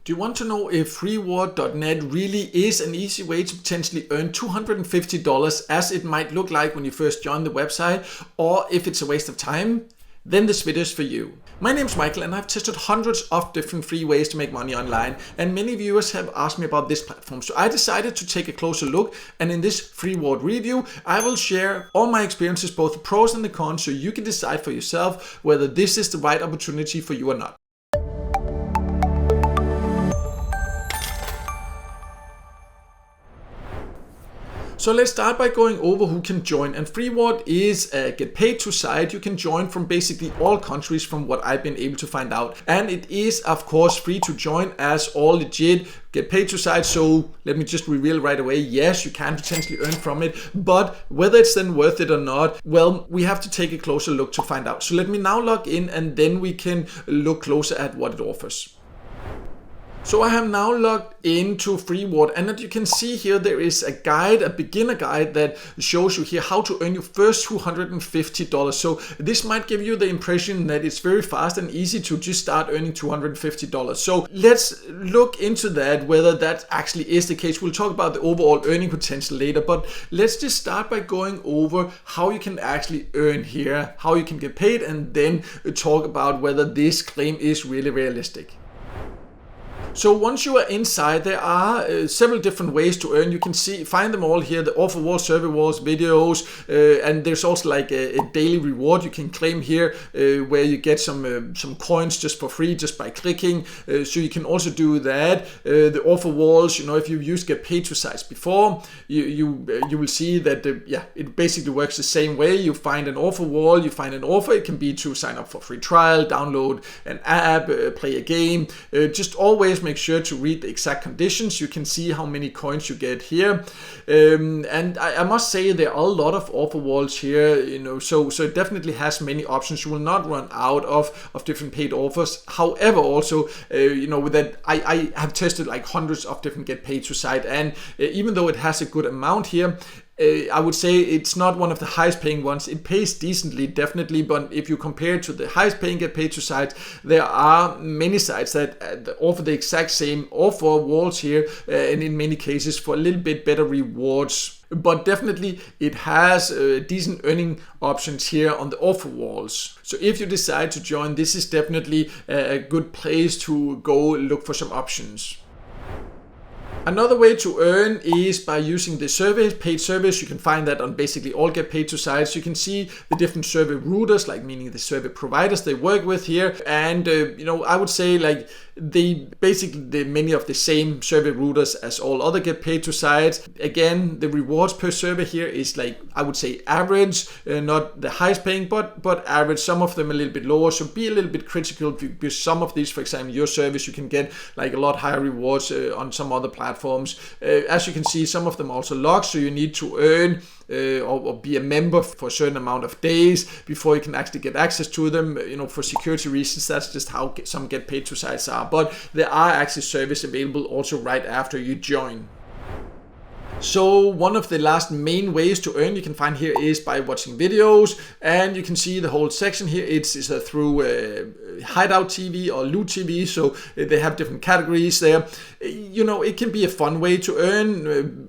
Do you want to know if Freeward.net really is an easy way to potentially earn $250 as it might look like when you first join the website, or if it's a waste of time? Then this video is for you. My name is Michael and I've tested hundreds of different free ways to make money online, and many viewers have asked me about this platform. So I decided to take a closer look, and in this Freeward review I will share all my experiences, both the pros and the cons, so you can decide for yourself whether this is the right opportunity for you or not. So let's start by going over who can join, and Freeward is a get paid to site. You can join from basically all countries from what I've been able to find out, and it is of course free to join as all legit get paid to site. So let me just reveal right away, yes, you can potentially earn from it, but whether it's then worth it or not, well, we have to take a closer look to find out. So let me now log in and then we can look closer at what it offers. So I have now logged into Freeward, and as you can see here, there is a guide, a beginner guide that shows you here how to earn your first $250. So this might give you the impression that it's very fast and easy to just start earning $250. So let's look into that, whether that actually is the case. We'll talk about the overall earning potential later, but let's just start by going over how you can actually earn here, how you can get paid, and then talk about whether this claim is really realistic. So once you are inside, there are several different ways to earn. You can find them all here: the offer walls, survey walls, videos, and there's also like a daily reward you can claim here, where you get some coins just for free just by clicking. So you can also do that. The offer walls, you know, if you've used get paid to sites before, you will see that it basically works the same way. You find an offer wall, you find an offer. It can be to sign up for free trial, download an app, play a game. Just always make sure to read the exact conditions. You can see how many coins you get here, and I must say there are a lot of offer walls here, you know, so it definitely has many options. You will not run out of different paid offers. However, also you know, with that I have tested like hundreds of different get paid to site, and even though it has a good amount here, I would say it's not one of the highest paying ones. It pays decently, definitely, but if you compare it to the highest paying get paid to sites, there are many sites that offer the exact same offer walls here, and in many cases for a little bit better rewards. But definitely it has decent earning options here on the offer walls. So if you decide to join, this is definitely a good place to go look for some options. Another way to earn is by using the survey, paid surveys. You can find that on basically all get paid to sites. You can see the different survey routers, like meaning the survey providers they work with here. And you know, I would say like many of the same survey routers as all other get paid to sites. Again, the rewards per survey here is like, I would say average, not the highest paying, but average. Some of them a little bit lower, so be a little bit critical, because some of these, for example, your service, you can get like a lot higher rewards on some other platforms. As you can see, some of them also locked, so you need to earn or be a member for a certain amount of days before you can actually get access to them. You know, for security reasons, that's just how some get paid to sites are. But there are access service available also right after you join. So one of the last main ways to earn you can find here is by watching videos, and you can see the whole section here. It's through Hideout TV or Loot TV, so they have different categories there. You know, it can be a fun way to earn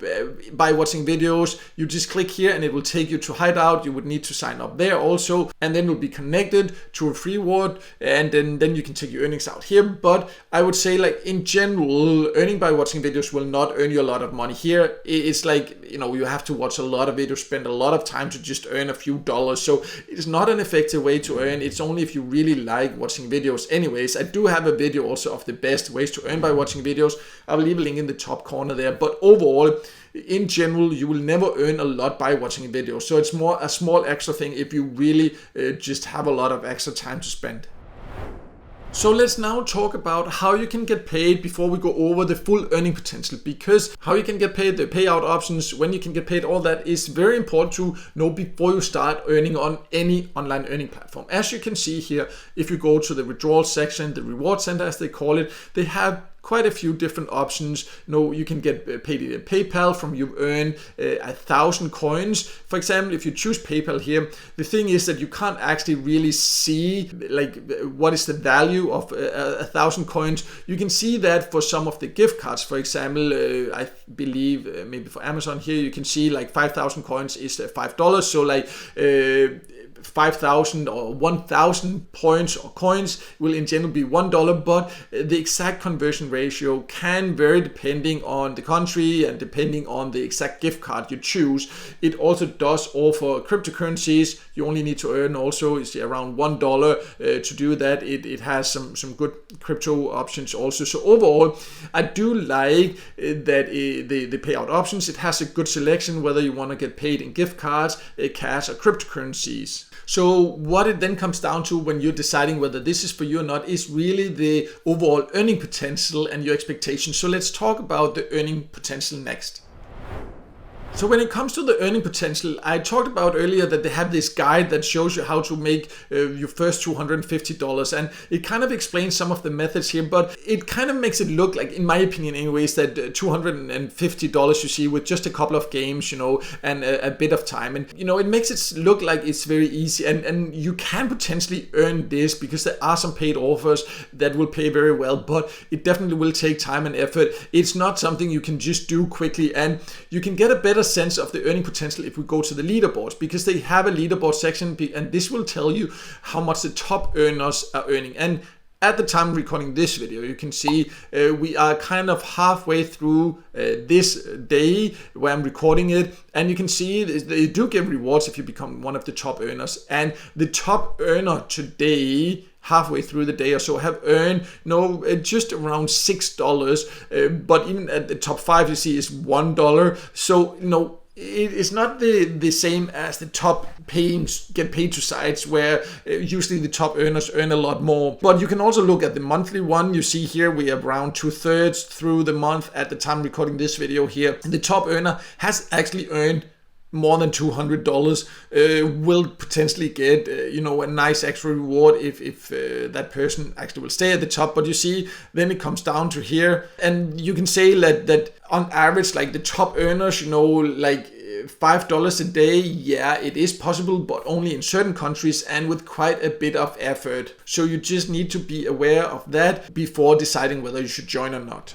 by watching videos. You just click here and it will take you to Hideout. You would need to sign up there also, and then you'll be connected to a Freeward, and then you can take your earnings out here. But I would say, like in general, earning by watching videos will not earn you a lot of money here. It's like, you know, you have to watch a lot of videos, spend a lot of time to just earn a few dollars. So it's not an effective way to earn. It's only if you really like watching videos. Anyways, I do have a video also of the best ways to earn by watching videos. I will leave a link in the top corner there. But overall, in general, you will never earn a lot by watching videos. So it's more a small extra thing if you really just have a lot of extra time to spend. So let's now talk about how you can get paid before we go over the full earning potential, because how you can get paid, the payout options, when you can get paid, all that is very important to know before you start earning on any online earning platform. As you can see here, if you go to the withdrawal section, the reward center as they call it, they have quite a few different options. You can get paid in PayPal from you earn 1,000 coins. For example, if you choose PayPal here, the thing is that you can't actually really see like what is the value of 1,000 coins. You can see that for some of the gift cards. For example, I believe maybe for Amazon here, you can see like 5,000 coins is $5. So like 5,000 or 1,000 points or coins will in general be $1, but the exact conversion ratio can vary depending on the country and depending on the exact gift card you choose. It also does offer cryptocurrencies. You only need to earn also is around $1 to do that. It has some good crypto options also. So overall, I do like that the payout options. It has a good selection whether you want to get paid in gift cards, cash, or cryptocurrencies. So what it then comes down to when you're deciding whether this is for you or not is really the overall earning potential and your expectations. So let's talk about the earning potential next. So when it comes to the earning potential, I talked about earlier that they have this guide that shows you how to make your first $250, and it kind of explains some of the methods here, but it kind of makes it look like, in my opinion anyways, that $250 you see with just a couple of games, and a bit of time, and it makes it look like it's very easy, and you can potentially earn this because there are some paid offers that will pay very well, but it definitely will take time and effort. It's not something you can just do quickly, and you can get a better sense of the earning potential if we go to the leaderboards, because they have a leaderboard section, and this will tell you how much the top earners are earning. And at the time of recording this video, you can see we are kind of halfway through this day where I'm recording it, and you can see they do give rewards if you become one of the top earners. And the top earner today, halfway through the day or so, have earned just around $6, but even at the top 5 you see is $1. So it is not the same as the top get paid to sites where usually the top earners earn a lot more. But you can also look at the monthly one. You see here we are around 2/3 through the month at the time recording this video here. The top earner has actually earned more than $200, will potentially get a nice extra reward if that person actually will stay at the top. But you see, then it comes down to here, and you can say that on average, like the top earners, like $5 a day, yeah, it is possible, but only in certain countries and with quite a bit of effort. So you just need to be aware of that before deciding whether you should join or not.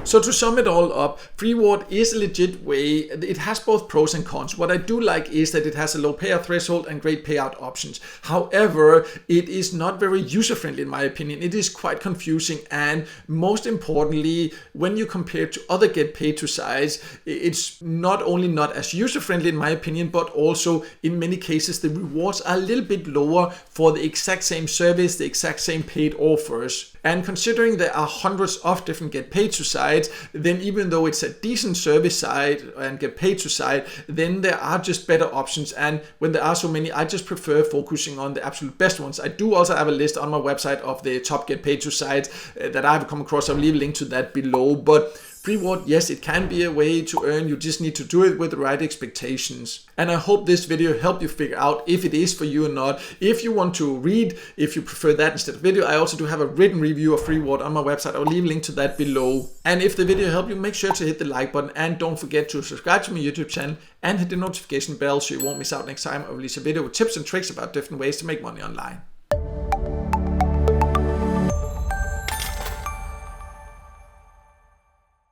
So to sum it all up, Freeward is a legit way. It has both pros and cons. What I do like is that it has a low payout threshold and great payout options. However, it is not very user-friendly in my opinion. It is quite confusing, and most importantly, when you compare it to other get paid to sites, it's not only not as user-friendly in my opinion, but also in many cases the rewards are a little bit lower for the exact same service, the exact same paid offers. And considering there are hundreds of different get paid to sites, then even though it's a decent service site and get paid to site, then there are just better options. And when there are so many, I just prefer focusing on the absolute best ones. I do also have a list on my website of the top get paid to sites that I've come across. I'll leave a link to that below. But Freeward, yes, it can be a way to earn. You just need to do it with the right expectations. And I hope this video helped you figure out if it is for you or not. If you want to read, if you prefer that instead of video, I also do have a written review of Freeward on my website. I'll leave a link to that below. And if the video helped you, make sure to hit the like button, and don't forget to subscribe to my YouTube channel and hit the notification bell so you won't miss out next time I release a video with tips and tricks about different ways to make money online.